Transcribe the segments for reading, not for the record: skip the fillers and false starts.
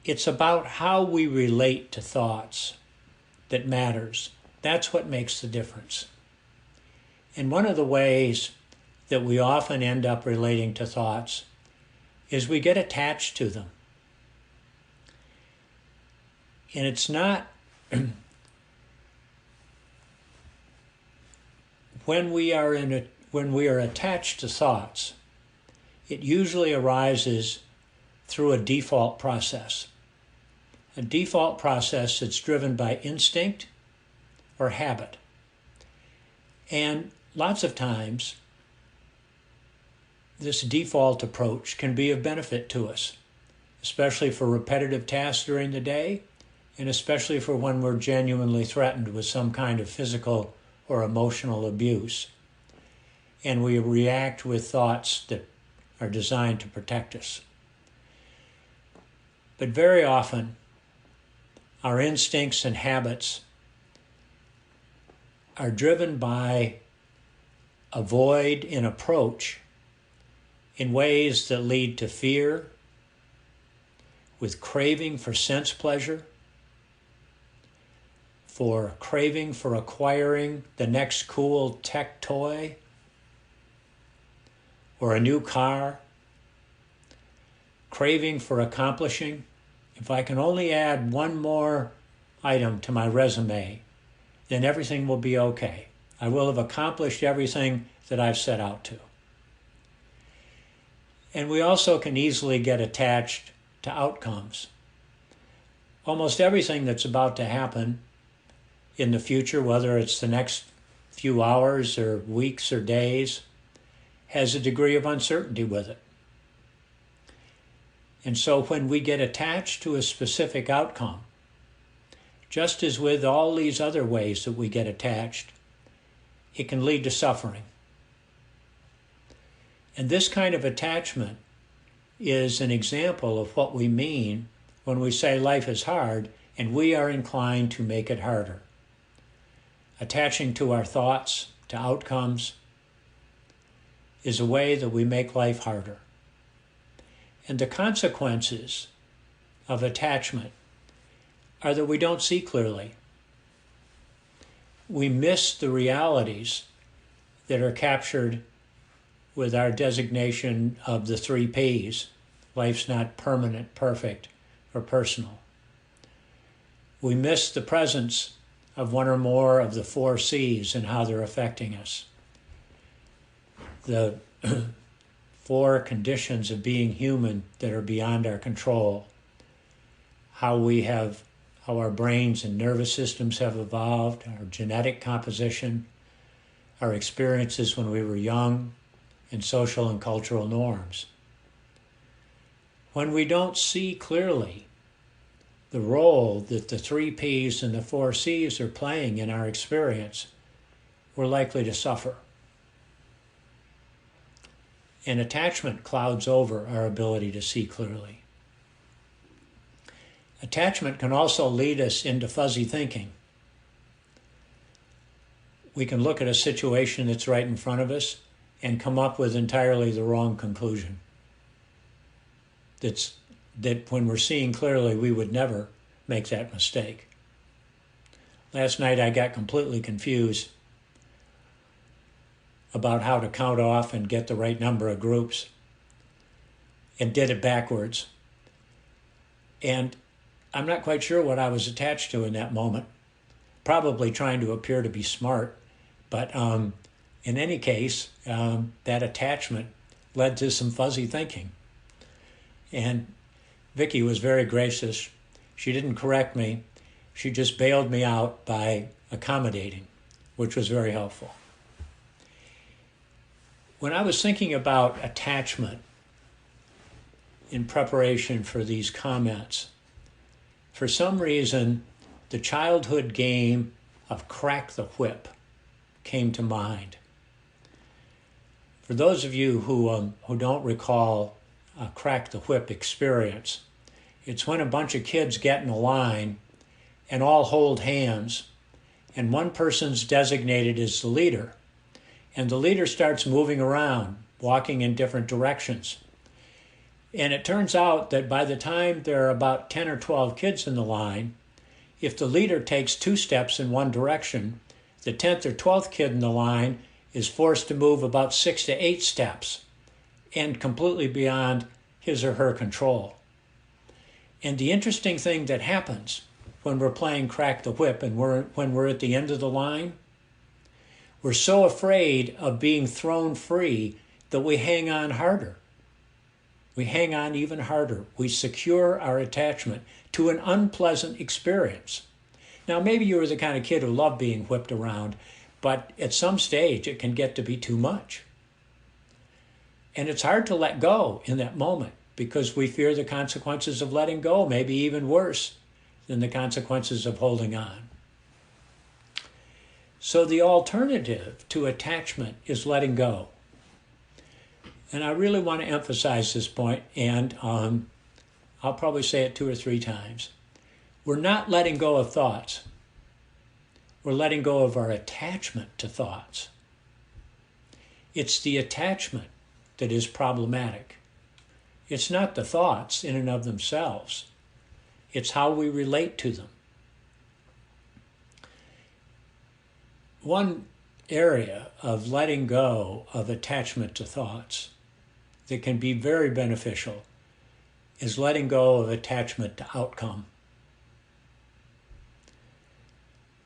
it's about how we relate to thoughts that matters. That's what makes the difference. And one of the ways that we often end up relating to thoughts is we get attached to them. And it's not when we are attached to thoughts, it usually arises through a default process. A default process that's driven by instinct or habit. And lots of times, this default approach can be of benefit to us, especially for repetitive tasks during the day, and especially for when we're genuinely threatened with some kind of physical or emotional abuse. And we react with thoughts that are designed to protect us. But very often, our instincts and habits are driven by a void in approach in ways that lead to fear, with craving for sense pleasure, for craving for acquiring the next cool tech toy or a new car, craving for accomplishing. If I can only add one more item to my resume, then everything will be okay. I will have accomplished everything that I've set out to. And we also can easily get attached to outcomes. Almost everything that's about to happen in the future, whether it's the next few hours or weeks or days, has a degree of uncertainty with it. And so when we get attached to a specific outcome, just as with all these other ways that we get attached, it can lead to suffering. And this kind of attachment is an example of what we mean when we say life is hard and we are inclined to make it harder. Attaching to our thoughts, to outcomes, is a way that we make life harder. And the consequences of attachment are that we don't see clearly. We miss the realities that are captured with our designation of the 3 Ps. Life's not permanent, perfect, or personal. We miss the presence of one or more of the 4 Cs and how they're affecting us. The 4 conditions of being human that are beyond our control. How our brains and nervous systems have evolved, our genetic composition, our experiences when we were young, and social and cultural norms. When we don't see clearly the role that the 3 Ps and the 4 Cs are playing in our experience, we're likely to suffer. And attachment clouds over our ability to see clearly. Attachment can also lead us into fuzzy thinking. We can look at a situation that's right in front of us and come up with entirely the wrong conclusion. That when we're seeing clearly, we would never make that mistake. Last night I got completely confused about how to count off and get the right number of groups, and did it backwards. And I'm not quite sure what I was attached to in that moment. Probably trying to appear to be smart, but in any case, that attachment led to some fuzzy thinking. And Vicki was very gracious. She didn't correct me. She just bailed me out by accommodating, which was very helpful. When I was thinking about attachment in preparation for these comments, for some reason, the childhood game of crack the whip came to mind. For those of you who don't recall a crack the whip experience, it's when a bunch of kids get in a line and all hold hands, and one person's designated as the leader. And the leader starts moving around, walking in different directions. And it turns out that by the time there are about 10 or 12 kids in the line, if the leader takes 2 steps in one direction, the 10th or 12th kid in the line is forced to move about 6 to 8 steps and completely beyond his or her control. And the interesting thing that happens when we're playing crack the whip and when we're at the end of the line, we're so afraid of being thrown free that we hang on harder. We hang on even harder. We secure our attachment to an unpleasant experience. Now, maybe you were the kind of kid who loved being whipped around, but at some stage it can get to be too much. And it's hard to let go in that moment because we fear the consequences of letting go, maybe even worse than the consequences of holding on. So the alternative to attachment is letting go. And I really want to emphasize this point, and I'll probably say it 2 or 3 times. We're not letting go of thoughts. We're letting go of our attachment to thoughts. It's the attachment that is problematic. It's not the thoughts in and of themselves. It's how we relate to them. One area of letting go of attachment to thoughts that can be very beneficial is letting go of attachment to outcome.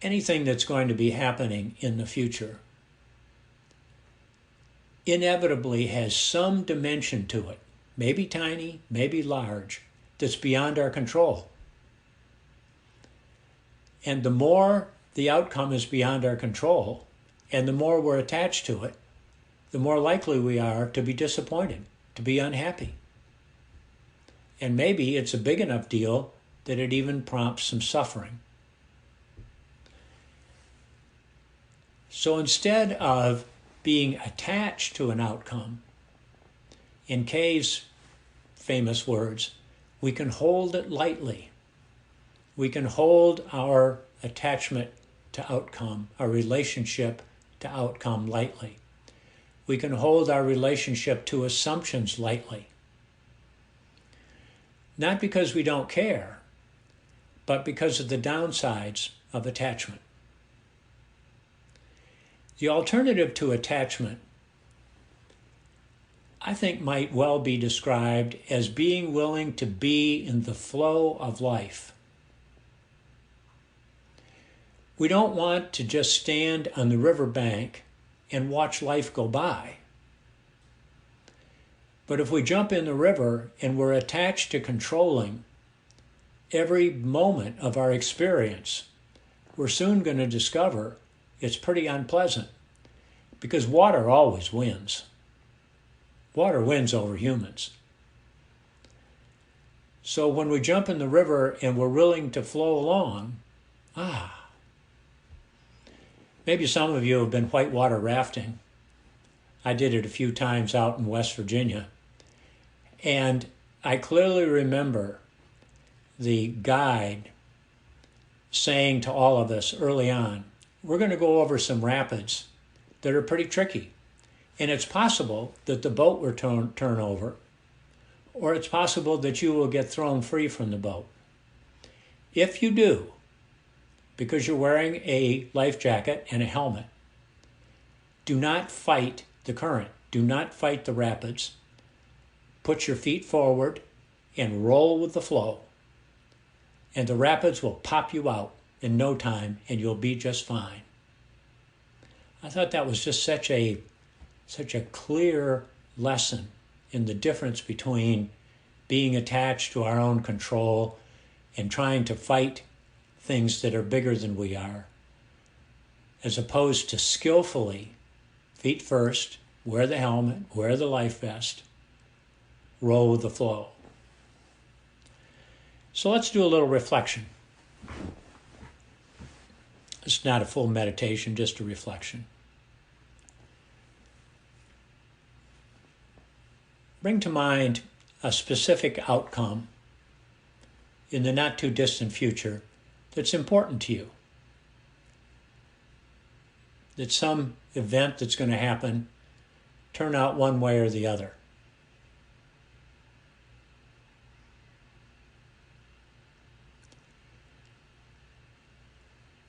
Anything that's going to be happening in the future inevitably has some dimension to it, maybe tiny, maybe large, that's beyond our control. And the more the outcome is beyond our control, and the more we're attached to it, the more likely we are to be disappointed, to be unhappy. And maybe it's a big enough deal that it even prompts some suffering. So instead of being attached to an outcome, in Kay's famous words, we can hold it lightly. We can hold our attachment to outcome, our relationship to outcome lightly. We can hold our relationship to assumptions lightly. Not because we don't care, but because of the downsides of attachment. The alternative to attachment, I think, might well be described as being willing to be in the flow of life. We don't want to just stand on the riverbank and watch life go by. But if we jump in the river and we're attached to controlling every moment of our experience, we're soon going to discover it's pretty unpleasant, because water always wins. Water wins over humans. So when we jump in the river and we're willing to flow along, maybe some of you have been whitewater rafting. I did it a few times out in West Virginia. And I clearly remember the guide saying to all of us early on, we're going to go over some rapids that are pretty tricky. And it's possible that the boat will turn over, or it's possible that you will get thrown free from the boat. If you do, because you're wearing a life jacket and a helmet, do not fight the current. Do not fight the rapids. Put your feet forward and roll with the flow. And the rapids will pop you out in no time, and you'll be just fine. I thought that was just such a clear lesson in the difference between being attached to our own control and trying to fight things that are bigger than we are, as opposed to skillfully, feet first, wear the helmet, wear the life vest, roll with the flow. So let's do a little reflection. It's not a full meditation, just a reflection. Bring to mind a specific outcome in the not too distant future that's important to you. That some event that's going to happen turn out one way or the other.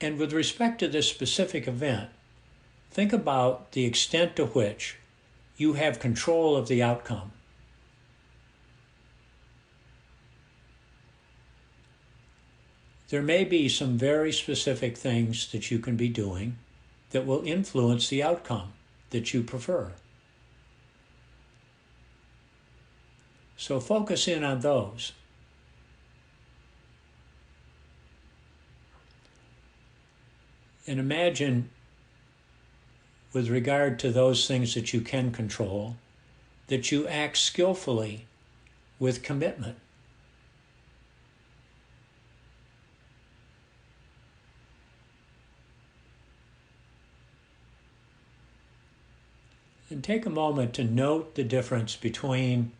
And with respect to this specific event, think about the extent to which you have control of the outcome. There may be some very specific things that you can be doing that will influence the outcome that you prefer. So focus in on those. And imagine, with regard to those things that you can control, that you act skillfully with commitment. And take a moment to note the difference between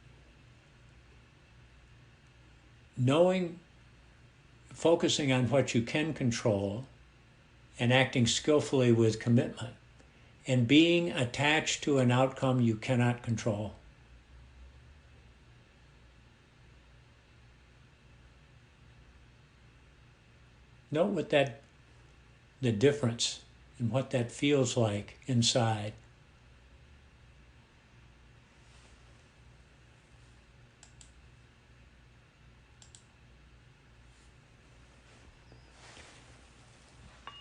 focusing on what you can control and acting skillfully with commitment, and being attached to an outcome you cannot control. Note the difference and what that feels like inside.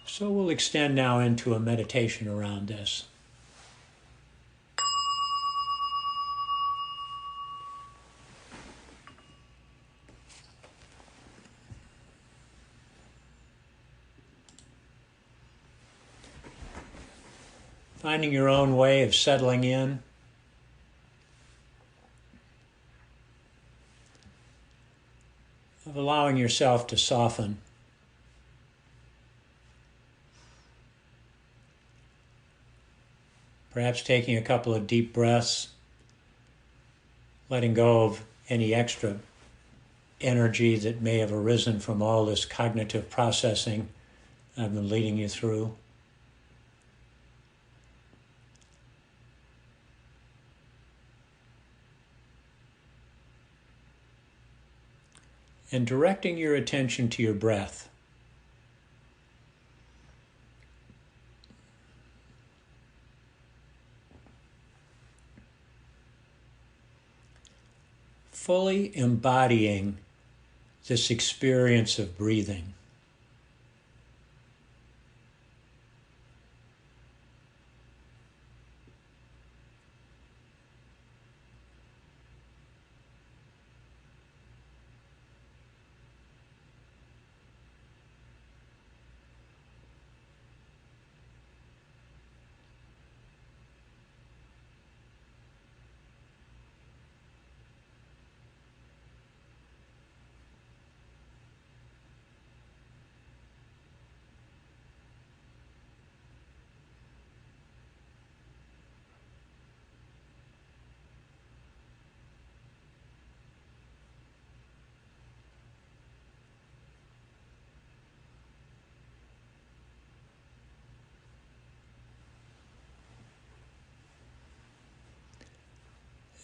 So we'll extend now into a meditation around this. Finding your own way of settling in. Of allowing yourself to soften. Perhaps taking a couple of deep breaths, letting go of any extra energy that may have arisen from all this cognitive processing I've been leading you through. And directing your attention to your breath. Fully embodying this experience of breathing.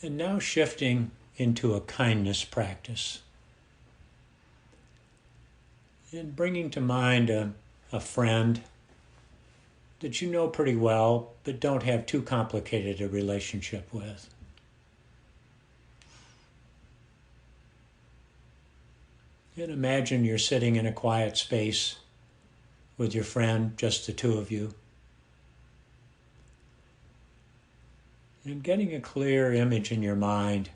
And now shifting into a kindness practice. And bringing to mind a friend that you know pretty well, but don't have too complicated a relationship with. And imagine you're sitting in a quiet space with your friend, just the two of you. And getting a clear image in your mind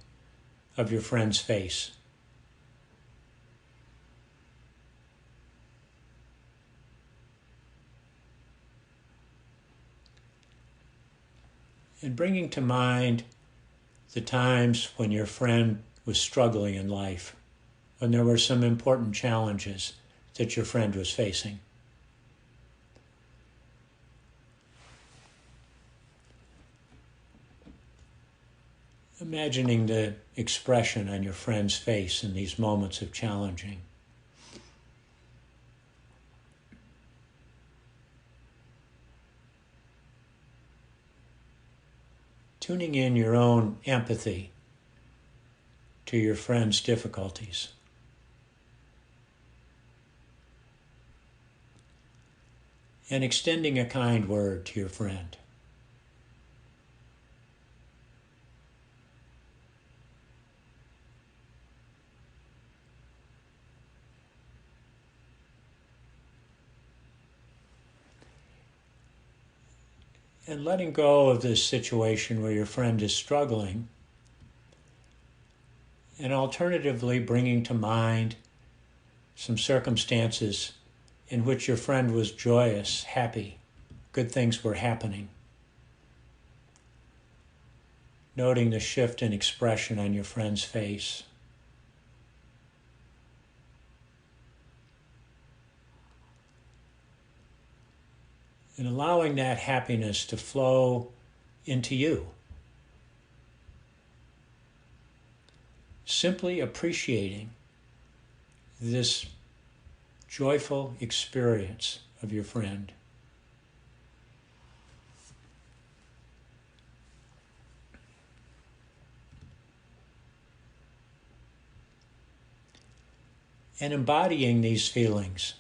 of your friend's face. And bringing to mind the times when your friend was struggling in life, when there were some important challenges that your friend was facing. Imagining the expression on your friend's face in these moments of challenging. Tuning in your own empathy to your friend's difficulties. and extending a kind word to your friend. And letting go of this situation where your friend is struggling, and alternatively bringing to mind some circumstances in which your friend was joyous, happy, good things were happening. Noting the shift in expression on your friend's face. And allowing that happiness to flow into you. Simply appreciating this joyful experience of your friend. And embodying these feelings.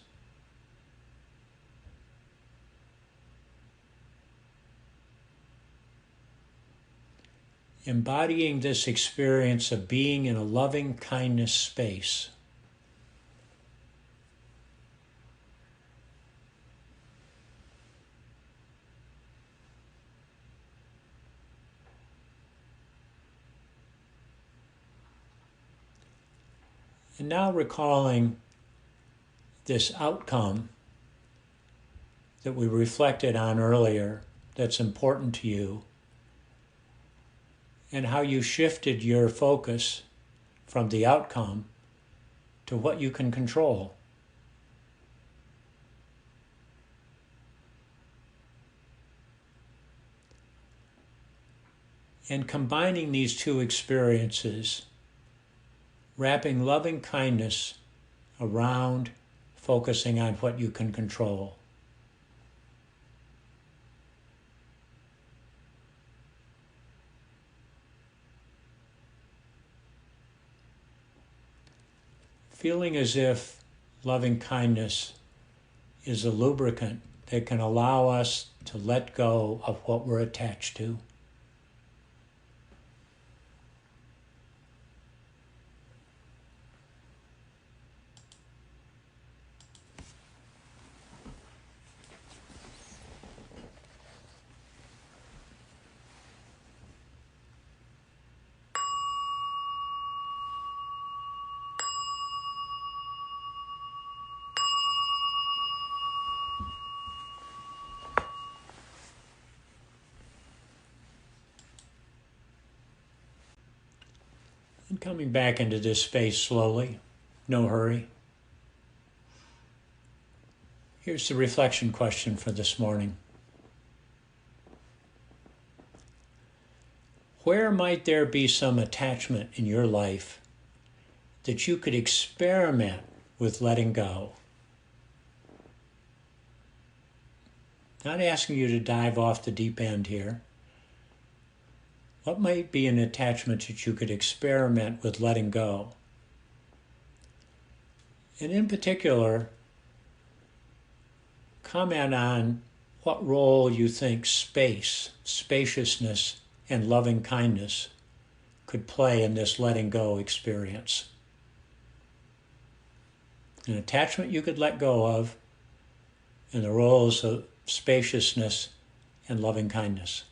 Embodying this experience of being in a loving kindness space. And now recalling this outcome that we reflected on earlier that's important to you, and how you shifted your focus from the outcome to what you can control. And combining these two experiences, wrapping loving kindness around focusing on what you can control. Feeling as if loving kindness is a lubricant that can allow us to let go of what we're attached to. And coming back into this space slowly, no hurry. Here's the reflection question for this morning. Where might there be some attachment in your life that you could experiment with letting go? Not asking you to dive off the deep end here. What might be an attachment that you could experiment with letting go? And in particular, comment on what role you think space, spaciousness, and loving kindness could play in this letting go experience. An attachment you could let go of, and the roles of spaciousness and loving kindness.